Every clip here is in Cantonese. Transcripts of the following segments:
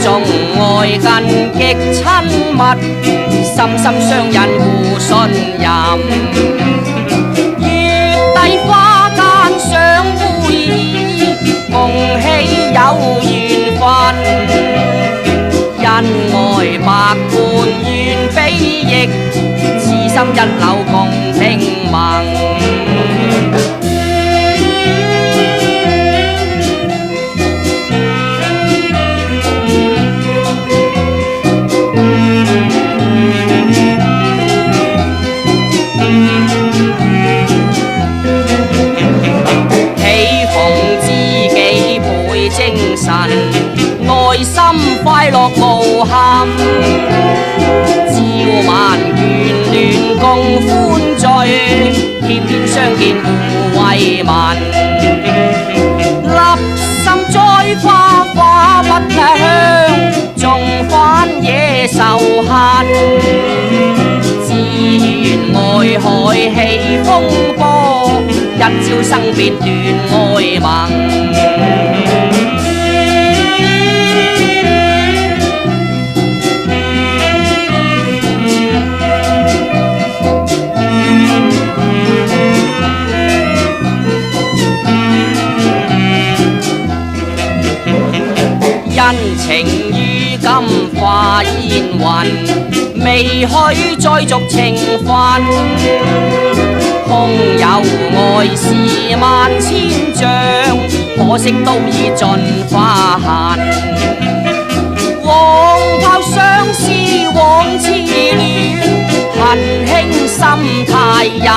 重愛近極親密，深深相印互信任。月底花間相會意，共喜有緣分。恩愛百般願比翼，此心一縷共聽聞。精神內心快樂無限，朝晚眷戀共歡聚，天天相見互慰問。立心栽花花不香，縱反野仇恨。自願愛海起風波，一朝生別斷愛盟。恩情於今化煙雲，未許再續情分。空有愛是萬千丈，可惜都已盡化痕。黃炮相思往痴戀，恨輕心太人。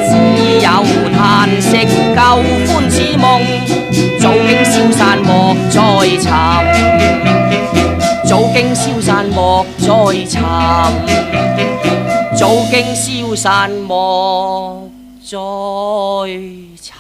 只有嘆息舊歡似夢，早經消散莫再尋，早經消散莫再尋，早經消散莫再尋。